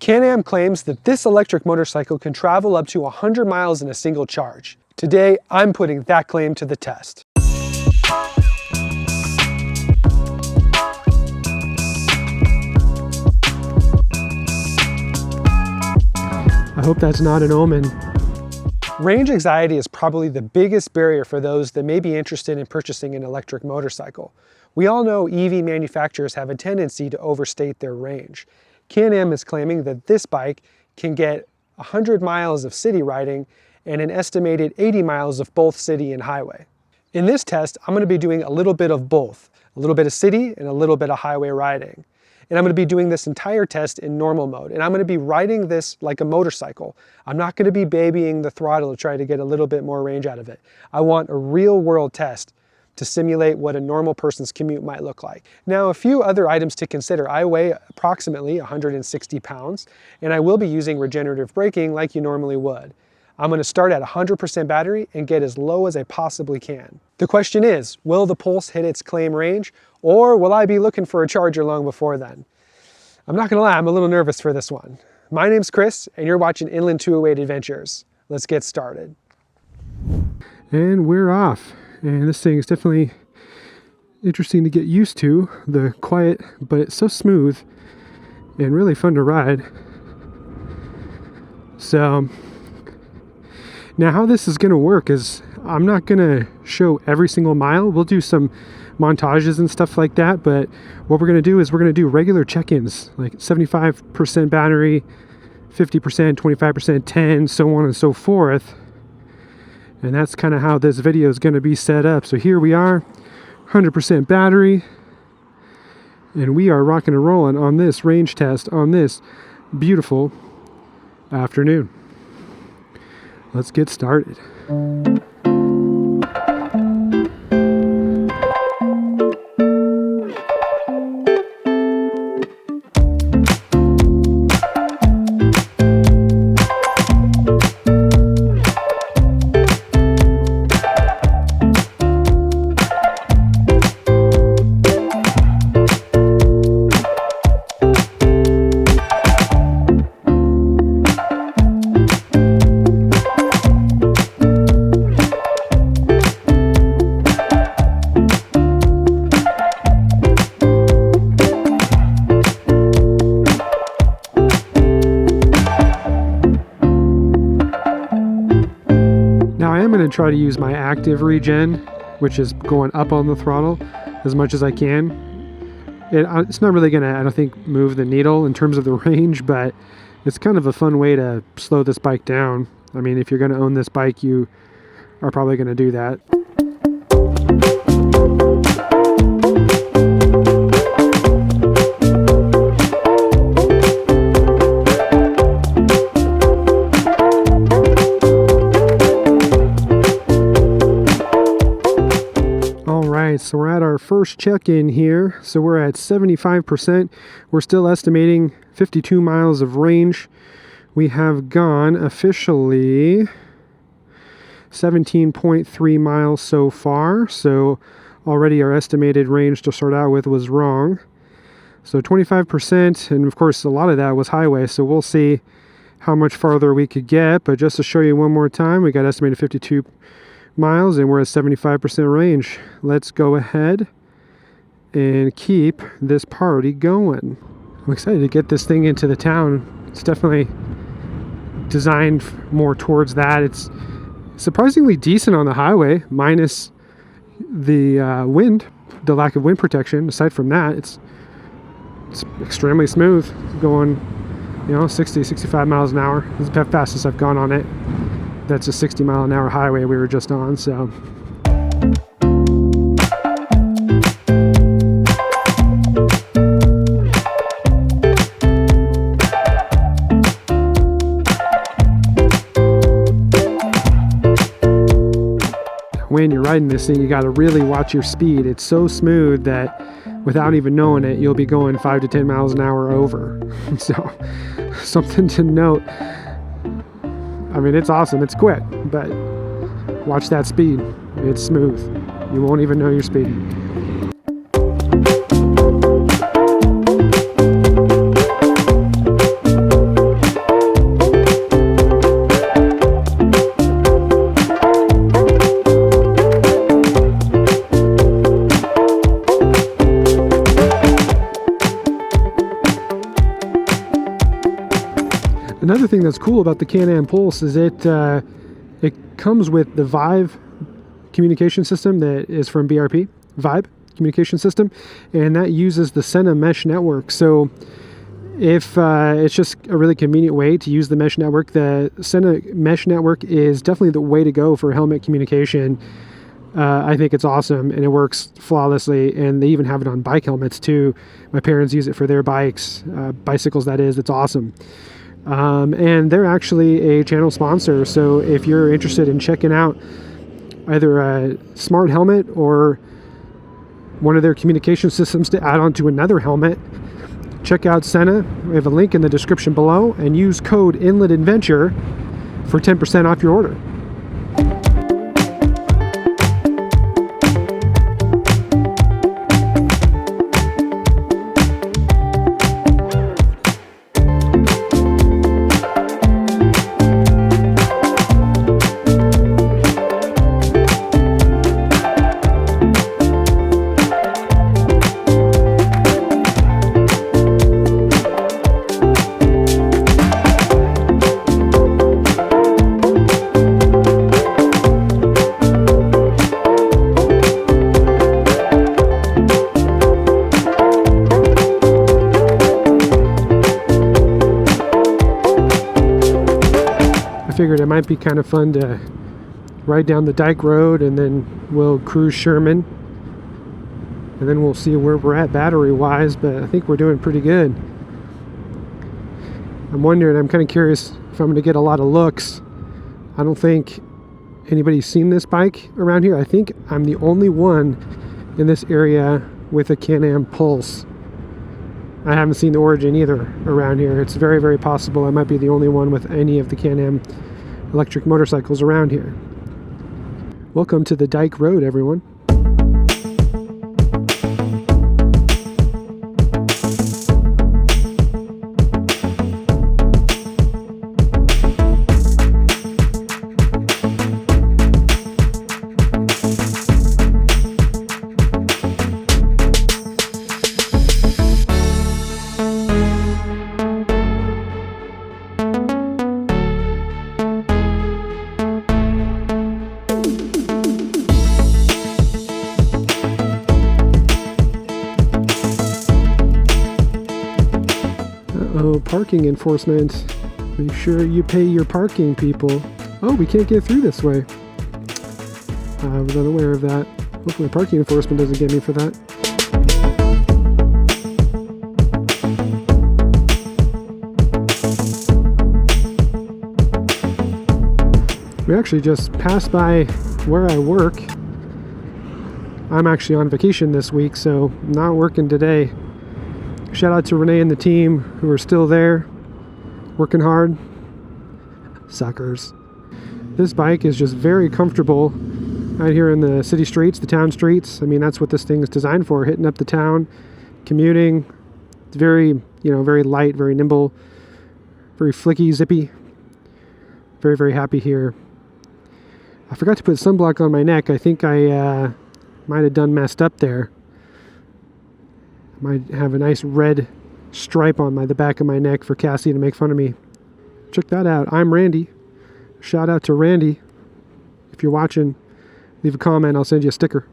Can-Am claims that this electric motorcycle can travel up to 100 miles in a single charge. Today, I'm putting that claim to the test. I hope that's not an omen. Range anxiety is probably the biggest barrier for those that may be interested in purchasing an electric motorcycle. We all know EV manufacturers have a tendency to overstate their range. Can-Am is claiming that this bike can get 100 miles of city riding and an estimated 80 miles of both city and highway. In this test, I'm going to be doing a little bit of both, a little bit of city and a little bit of highway riding. And I'm going to be doing this entire test in normal mode. And I'm going to be riding this like a motorcycle. I'm not going to be babying the throttle to try to get a little bit more range out of it. I want a real world test to simulate what a normal person's commute might look like. Now, a few other items to consider. I weigh approximately 160 pounds, and I will be using regenerative braking like you normally would. I'm going to start at 100% battery and get as low as I possibly can. The question is, will the Pulse hit its claim range, or will I be looking for a charger long before then? I'm not gonna lie, I'm a little nervous for this one. My name's Chris, and you're watching Inland 208 Adventures. Let's get started. And we're off. And this thing is definitely interesting to get used to. The quiet, but it's so smooth and really fun to ride. So, now how this is gonna work is I'm not gonna show every single mile. We'll do some montages and stuff like that, but what we're gonna do is we're gonna do regular check-ins, like 75% battery, 50%, 25%, 10, so on and so forth. And that's kind of how this video is gonna be set up. So here we are, 100% battery, and we are rocking and rolling on this range test on this beautiful afternoon. Let's get started. Try to use my active regen, which is going up on the throttle as much as I can. It's not really gonna, I don't think, move the needle in terms of the range, but it's kind of a fun way to slow this bike down. I mean, if you're gonna own this bike, you are probably gonna do that. So we're at our first check-in here. So we're at 75%. We're still estimating 52 miles of range. We have gone officially 17.3 miles so far. So already our estimated range to start out with was wrong. So 25%, and of course a lot of that was highway. So we'll see how much farther we could get. But just to show you one more time, we got estimated 52 miles and we're at 75% range. Let's go ahead and keep this party going. I'm excited to get this thing into the town. It's definitely designed more towards that. It's surprisingly decent on the highway, minus the wind, the lack of wind protection. Aside from that, it's extremely smooth, going 60, 65 miles an hour. This is the fastest I've gone on it. That's a 60-mile-an-hour highway we were just on, so. When you're riding this thing, you got to really watch your speed. It's so smooth that without even knowing it, you'll be going 5 to 10 miles an hour over. So, something to note. I mean, it's awesome, it's quick, but watch that speed. It's smooth. You won't even know you're speeding. Another thing that's cool about the Can-Am Pulse is it comes with the Vive communication system that is from BRP, Vibe communication system, and that uses the canam mesh network. So if it's just a really convenient way to use the mesh network, the canam mesh network is definitely the way to go for helmet communication. I think it's awesome, and it works flawlessly, and they even have it on bike helmets too. My parents use it for their bikes, bicycles that is. It's awesome. And they're actually a channel sponsor, so if you're interested in checking out either a smart helmet or one of their communication systems to add on to another helmet, check out Senna. We have a link in the description below, and use code INLETADVENTURE for 10% off your order. Figured it might be kind of fun to ride down the Dyke Road, and then we'll cruise Sherman, and then we'll see where we're at battery wise, but I think we're doing pretty good. I'm wondering, I'm kind of curious if I'm going to get a lot of looks. I don't think anybody's seen this bike around here. I think I'm the only one in this area with a Can-Am Pulse. I haven't seen the Origin either around here. It's very, very possible I might be the only one with any of the Can-Am electric motorcycles around here. Welcome to the Dyke Road, everyone. Parking enforcement. Make sure you pay your parking, people. Oh, we can't get through this way. I was unaware of that. Hopefully parking enforcement doesn't get me for that. We actually just passed by where I work. I'm actually on vacation this week, so not working today. Shout out to Renee and the team who are still there, working hard. Suckers. This bike is just very comfortable out here in the city streets, the town streets. I mean, that's what this thing is designed for, hitting up the town, commuting. It's very, very light, very nimble, very flicky, zippy. Very, very happy here. I forgot to put sunblock on my neck. I think I might have done messed up there. Might have a nice red stripe on the back of my neck for Cassie to make fun of me. Check that out. I'm Randy. Shout out to Randy. If you're watching, leave a comment. I'll send you a sticker.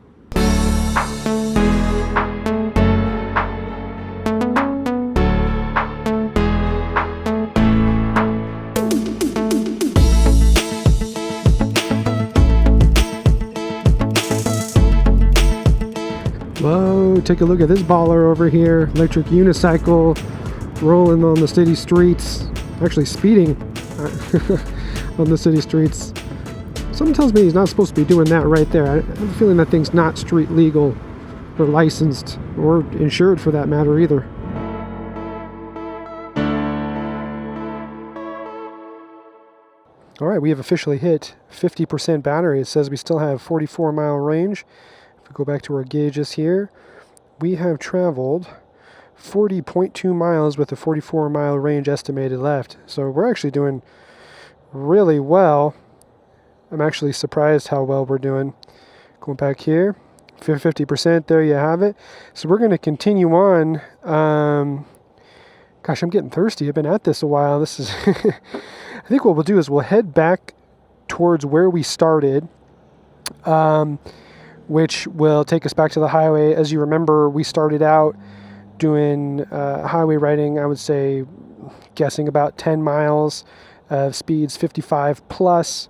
Whoa, take a look at this baller over here. Electric unicycle rolling on the city streets. Actually speeding on the city streets. Something tells me he's not supposed to be doing that right there. I have a feeling that thing's not street legal or licensed or insured for that matter either. All right, we have officially hit 50% battery. It says we still have 44-mile range. If we go back to our gauges here, we have traveled 40.2 miles with a 44-mile range estimated left. So we're actually doing really well. I'm actually surprised how well we're doing. Going back here, 50%, there you have it. So we're going to continue on, kind Gosh, I'm getting thirsty. I've been at this a while. This is, I think what we'll do is we'll head back towards where we started, which will take us back to the highway. As you remember, we started out doing highway riding, I would say, guessing about 10 miles of speeds 55 plus.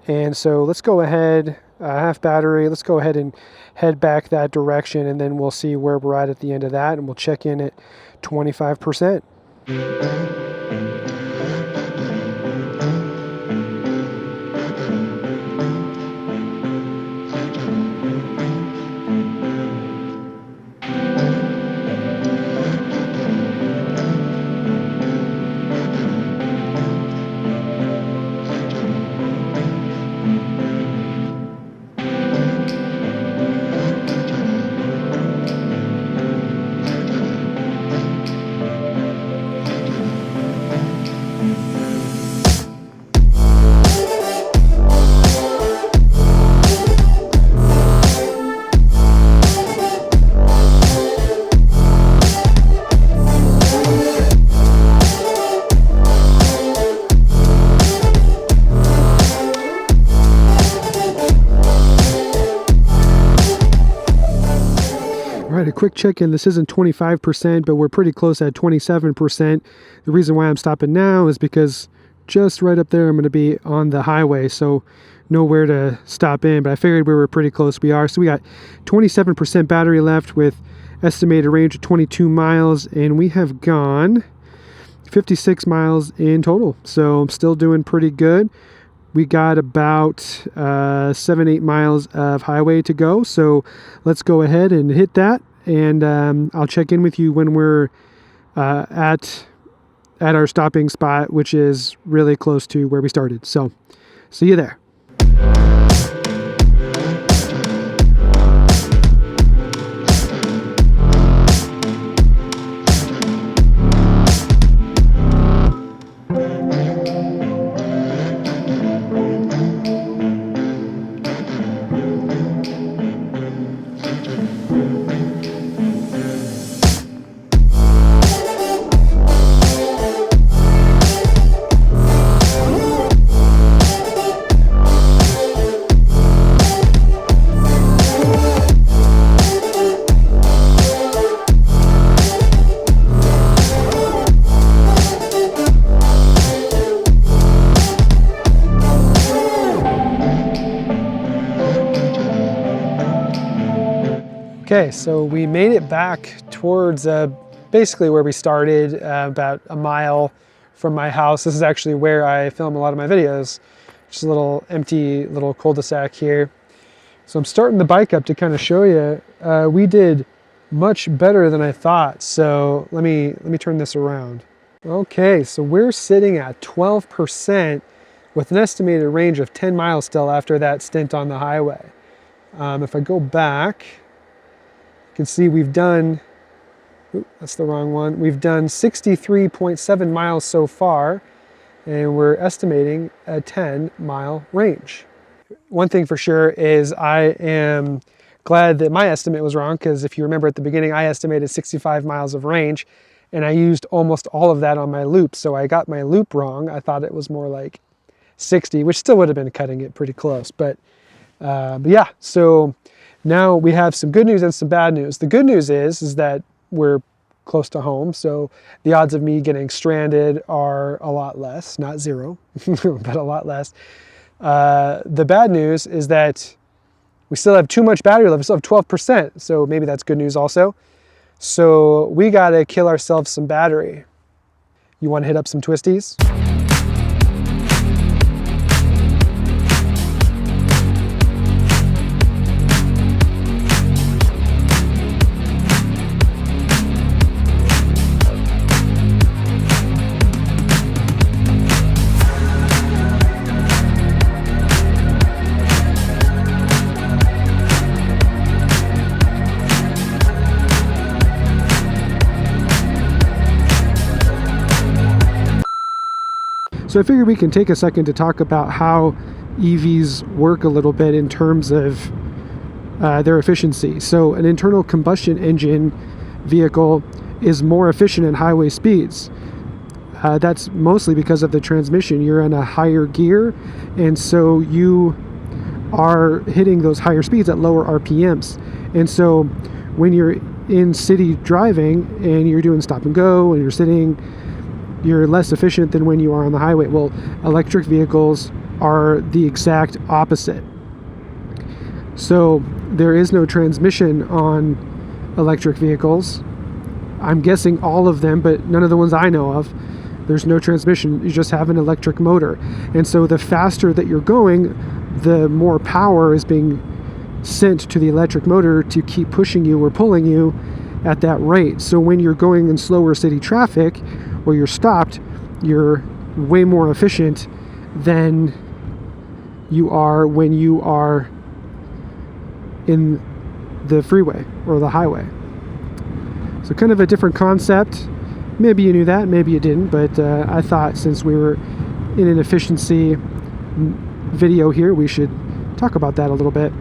And so let's go ahead, half battery, let's go ahead and head back that direction, and then we'll see where we're at the end of that, and we'll check in at 25%. All right, a quick check-in. This isn't 25%, but we're pretty close at 27%. The reason why I'm stopping now is because just right up there I'm going to be on the highway, so nowhere to stop in, but I figured we were pretty close. We are. So we got 27% battery left with estimated range of 22 miles, and we have gone 56 miles in total. So I'm still doing pretty good. We got about 7-8 miles of highway to go, so let's go ahead and hit that, and I'll check in with you when we're at our stopping spot, which is really close to where we started. So see you there. Okay, so we made it back towards basically where we started, about a mile from my house. This is actually where I film a lot of my videos. Just a little empty little cul-de-sac here. So I'm starting the bike up to kind of show you. We did much better than I thought. So let me turn this around. Okay, so we're sitting at 12% with an estimated range of 10 miles still after that stint on the highway. If I go back, you can see we've done, that's the wrong one. We've done 63.7 miles so far, and we're estimating a 10-mile range. One thing for sure is I am glad that my estimate was wrong, because if you remember at the beginning, I estimated 65 miles of range, and I used almost all of that on my loop. So I got my loop wrong. I thought it was more like 60, which still would have been cutting it pretty close. But yeah, so now we have some good news and some bad news. The good news is that we're close to home, so the odds of me getting stranded are a lot less, not zero, but a lot less. The bad news is that we still have too much battery left. We still have 12%, so maybe that's good news also. So we gotta kill ourselves some battery. You wanna hit up some twisties? So I figured we can take a second to talk about how EVs work a little bit in terms of their efficiency. So an internal combustion engine vehicle is more efficient at highway speeds. That's mostly because of the transmission. You're in a higher gear, and so you are hitting those higher speeds at lower RPMs. And so when you're in city driving and you're doing stop and go and you're sitting, you're less efficient than when you are on the highway. Well, electric vehicles are the exact opposite. So there is no transmission on electric vehicles. I'm guessing all of them, but none of the ones I know of. There's no transmission. You just have an electric motor. And so the faster that you're going, the more power is being sent to the electric motor to keep pushing you or pulling you at that rate. So when you're going in slower city traffic or you're stopped, you're way more efficient than you are when you are in the freeway or the highway. So kind of a different concept. Maybe you knew that, maybe you didn't, but I thought since we were in an efficiency video here, we should talk about that a little bit.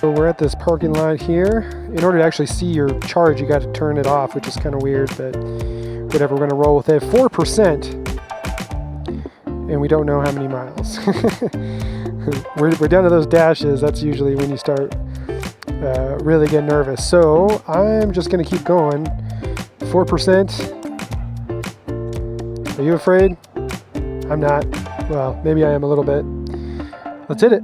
So we're at this parking lot here. In order to actually see your charge, you got to turn it off, which is kind of weird, but whatever, we're going to roll with it. 4%, and we don't know how many miles. we're down to those dashes. That's usually when you start really get nervous. So I'm just going to keep going. 4%. Are you afraid? I'm not. Well, maybe I am a little bit. Let's hit it.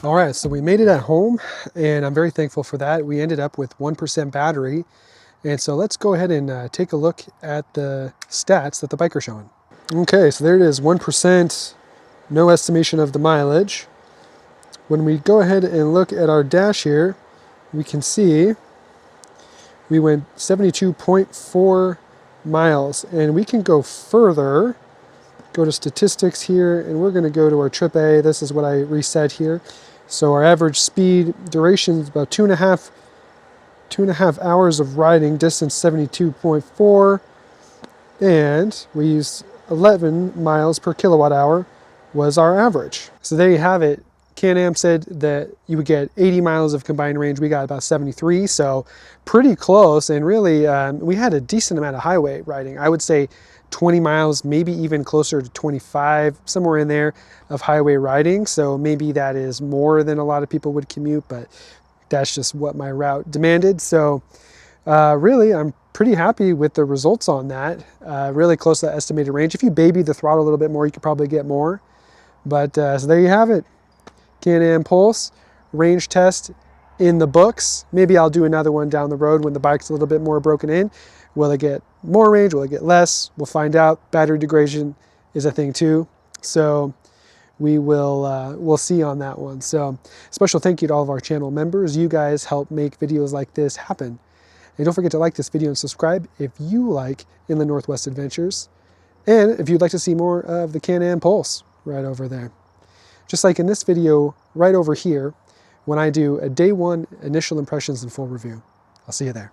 Alright, so we made it at home, and I'm very thankful for that. We ended up with 1% battery, and so let's go ahead and take a look at the stats that the bike are showing. Okay, so there it is, 1%, no estimation of the mileage. When we go ahead and look at our dash here, we can see we went 72.4 miles, and we can go further. Go to statistics here, and we're going to go to our trip A. This is what I reset here. So our average speed duration is about 2.5 hours of riding, distance 72.4, and we used 11 miles per kilowatt hour was our average. So there you have it. Can-Am said that you would get 80 miles of combined range. We got about 73, so pretty close. And really, we had a decent amount of highway riding. I would say 20 miles, maybe even closer to 25, somewhere in there of highway riding. So maybe that is more than a lot of people would commute, but that's just what my route demanded. So really, I'm pretty happy with the results on that. Really close to that estimated range. If you baby the throttle a little bit more, you could probably get more. But so there you have it. Can-Am Pulse range test in the books. Maybe I'll do another one down the road when the bike's a little bit more broken in. Will it get more range? Will it get less? We'll find out. Battery degradation is a thing too. So we will we'll see on that one. So special thank you to all of our channel members. You guys help make videos like this happen. And don't forget to like this video and subscribe if you like Inland Northwest Adventures. And if you'd like to see more of the Can-Am Pulse right over there. Just like in this video right over here, when I do a day one initial impressions and full review. I'll see you there.